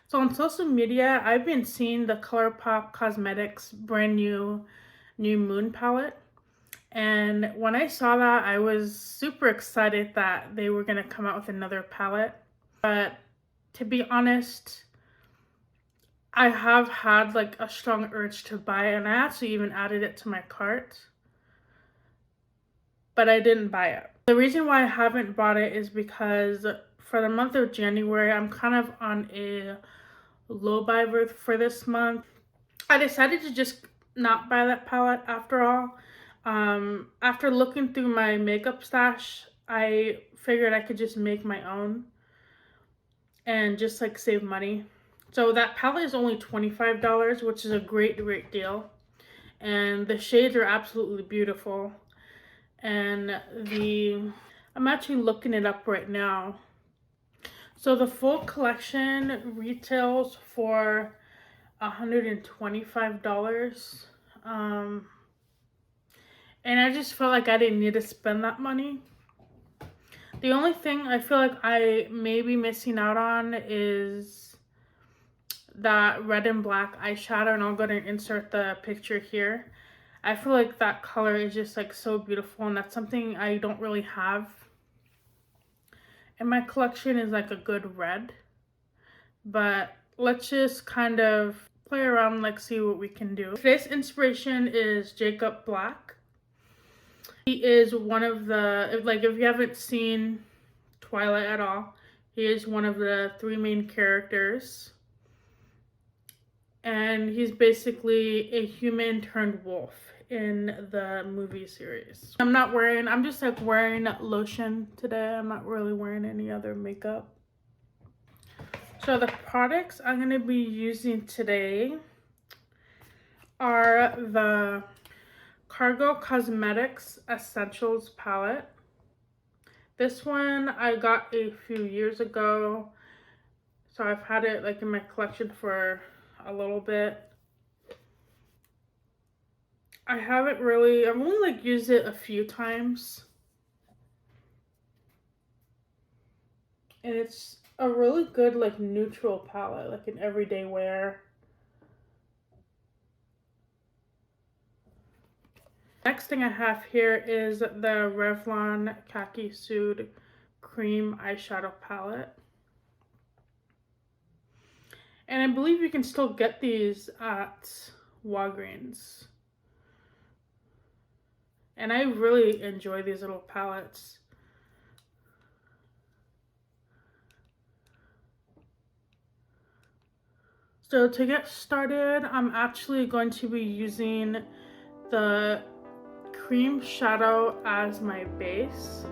So on social media, I've been seeing the ColourPop Cosmetics brand new moon palette. And when I saw that, I was super excited that they were going to come out with another palette. But to be honest, I have had like a strong urge to buy it, and I actually even added it to my cart, but I didn't buy it. The reason why I haven't bought it is because for the month of January, I'm kind of on a low buy for this month. I decided to just not buy that palette after all. After looking through my makeup stash, I figured I could just make my own and just like save money. So that palette is only $25, which is a great deal. And the shades are absolutely beautiful. And I'm actually looking it up right now. So the full collection retails for $125. And I just felt like I didn't need to spend that money. The only thing I feel like I may be missing out on is that red and black eyeshadow, and I'll go ahead and insert the picture here. I feel like that color is just like so beautiful, and that's something I don't really have in my collection, is like a good red. But let's just kind of play around, like see what we can do. Today's inspiration is Jacob Black. He is one of the, like if you haven't seen Twilight at all, he is one of the three main characters. And he's basically a human turned wolf in the movie series. I'm just like wearing lotion today. I'm not really wearing any other makeup. So the products I'm going to be using today are the Cargo Cosmetics Essentials palette. This one I got a few years ago, so I've had it like in my collection for a little bit. I've only like used it a few times. And it's a really good like neutral palette, like an everyday wear. Next thing I have here is the Revlon Khaki Suede Cream Eyeshadow Palette. And I believe you can still get these at Walgreens. And I really enjoy these little palettes. So to get started, I'm actually going to be using the cream shadow as my base.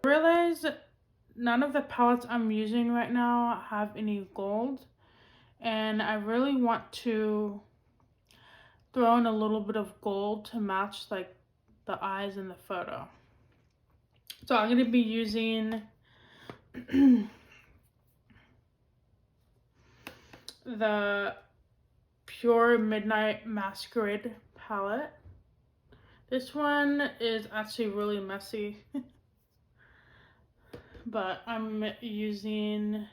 I realize none of the palettes I'm using right now have any gold, and I really want to throw in a little bit of gold to match like the eyes in the photo. So I'm going to be using the Pure Midnight Masquerade palette. This one is actually really messy, but I'm using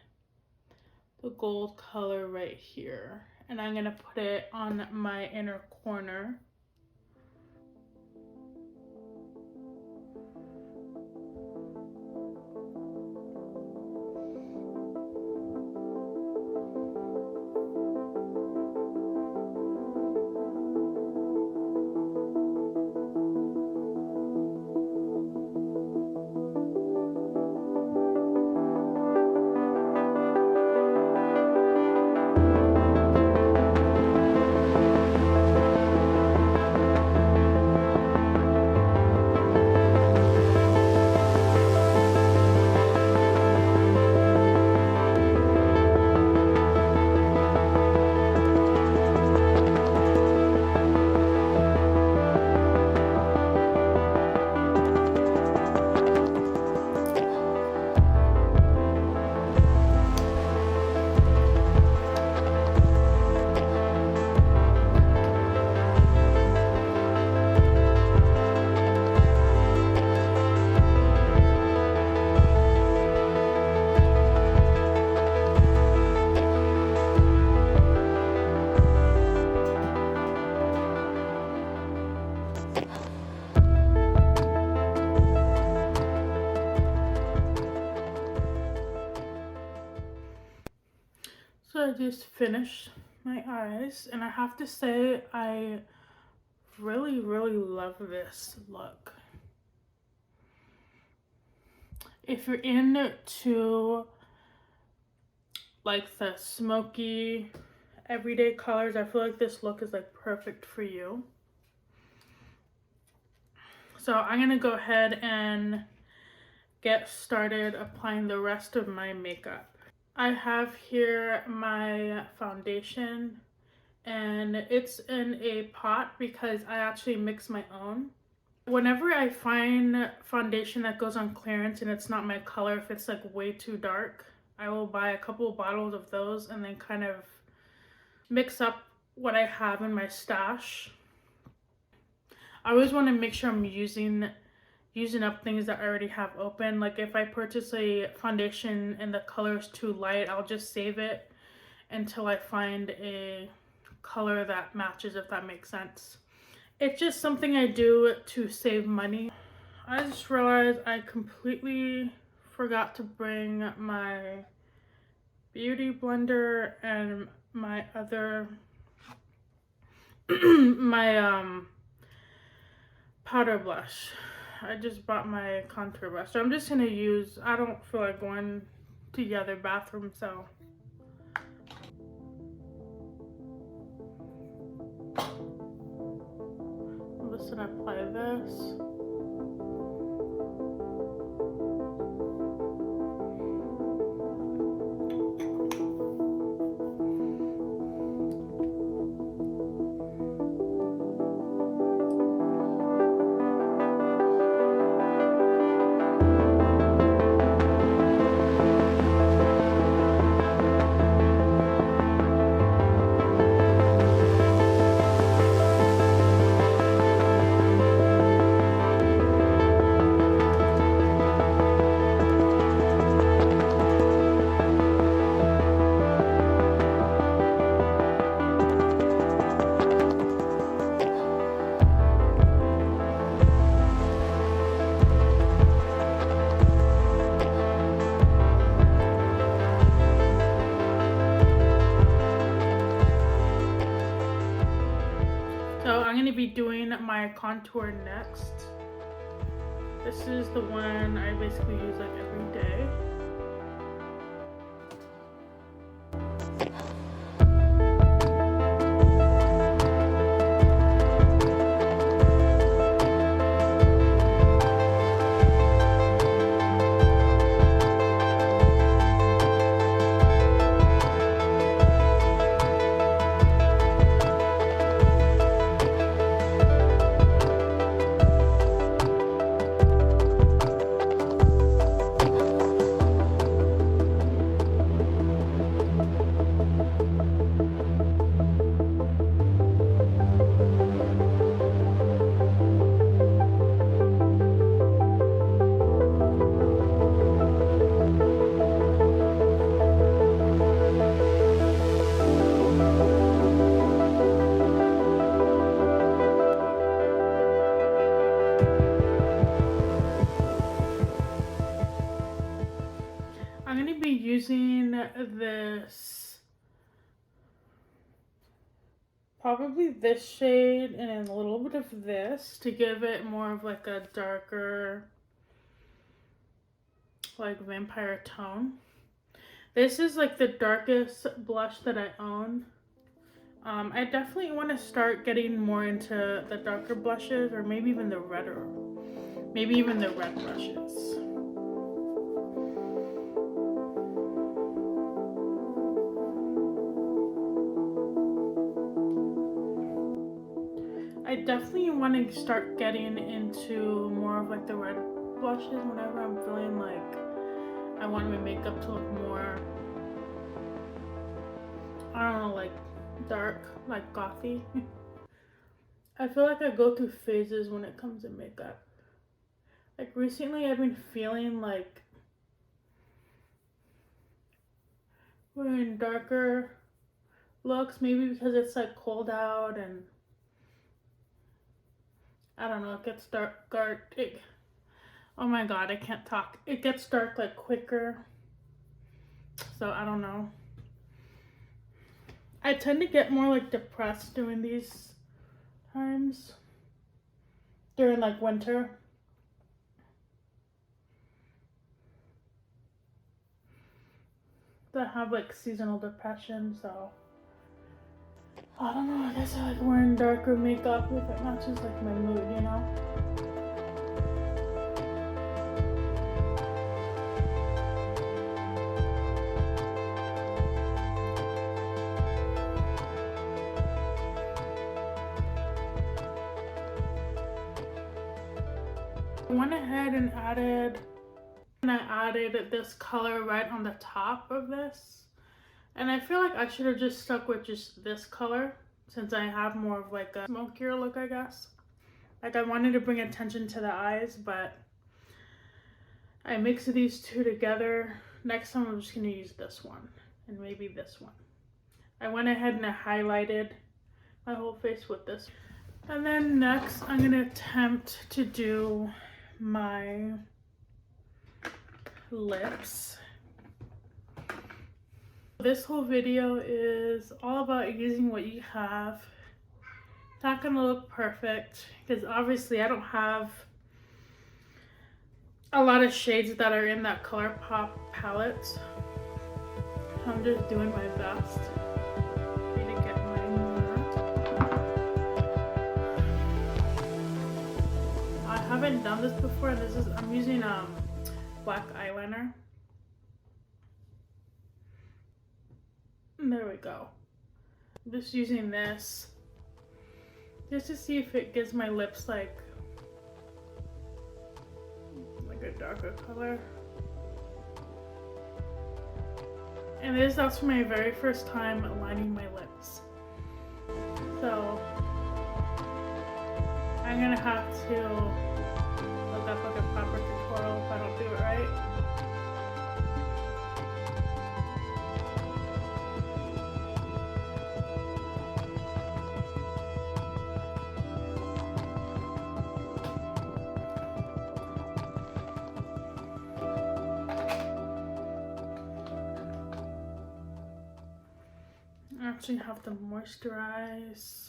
the gold color right here, and I'm gonna put it on my inner corner. So I just finished my eyes, and I have to say I really love this look. If you're into like the smoky everyday colors, I feel like this look is like perfect for you. So I'm gonna go ahead and get started applying the rest of my makeup. I have here my foundation, and it's in a pot because I actually mix my own. Whenever I find foundation that goes on clearance and it's not my color, if it's like way too dark, I will buy a couple of bottles of those and then kind of mix up what I have in my stash. I always want to make sure I'm using up things that I already have open. Like if I purchase a foundation and the color is too light, I'll just save it until I find a color that matches, if that makes sense. It's just something I do to save money. I just realized I completely forgot to bring my beauty blender and my other my powder blush. I just bought my contour brush, so I'm just gonna use, I don't feel like going to the other bathroom, so I'm just gonna apply this. So I'm going to be doing my contour next. This is the one I basically use like every day. get this, probably this shade and a little bit of this to give it more of like a darker, like vampire tone. This is like the darkest blush that I own. I definitely want to start getting more into the darker blushes, or maybe even the redder, maybe even the red brushes. I definitely want to start getting into more of like the red blushes whenever I'm feeling like I want my makeup to look more, I don't know, like dark, like gothy. I feel like I go through phases when it comes to makeup. Like recently I've been feeling like wearing darker looks, maybe because it's like cold out and I don't know, it gets dark, oh my god, I can't talk. It gets dark like quicker. So I don't know. I tend to get more like depressed during these times. During like winter. That have like seasonal depression, so I don't know, I guess I like wearing darker makeup if it matches like my mood, you know? I went ahead and I added this color right on the top of this, and I feel like I should have just stuck with just this color since I have more of like a smokier look, I guess. Like I wanted to bring attention to the eyes, but I mixed these two together. Next time I'm just gonna use this one and maybe this one. I went ahead and I highlighted my whole face with this. And then next I'm gonna attempt to do my lips. This whole video is all about using what you have. It's not gonna look perfect because obviously I don't have a lot of shades that are in that ColourPop palette. So I'm just doing my best to get my matte. I haven't done this before. I'm using black eyeliner. There we go. I'm just using this just to see if it gives my lips like a darker color. And this is also my very first time lining my lips. So I'm gonna have to look up like a proper tutorial if I don't do it right. I actually have to moisturize.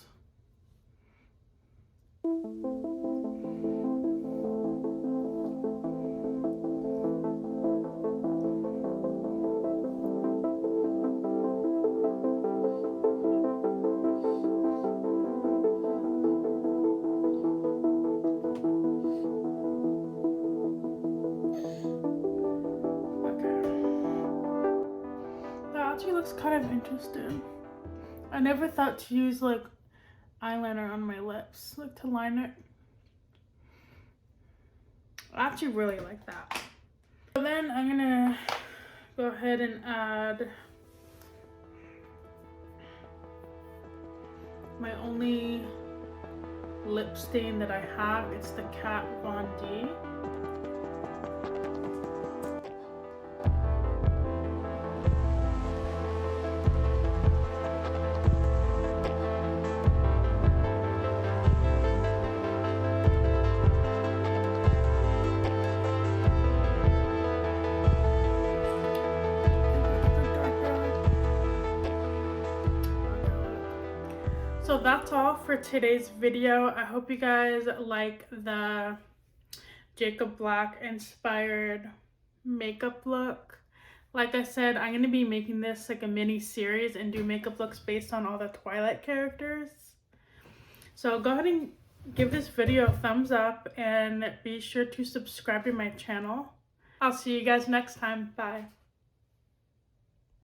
Looks kind of interesting. I never thought to use like eyeliner on my lips, like to line it. I actually really like that. So then I'm gonna go ahead and add my only lip stain that I have. It's the Kat Von D. that's all for today's video. I hope you guys like the Jacob Black inspired makeup look. Like I said, I'm going to be making this like a mini series and do makeup looks based on all the Twilight characters. So go ahead and give this video a thumbs up and be sure to subscribe to my channel. I'll see you guys next time. Bye.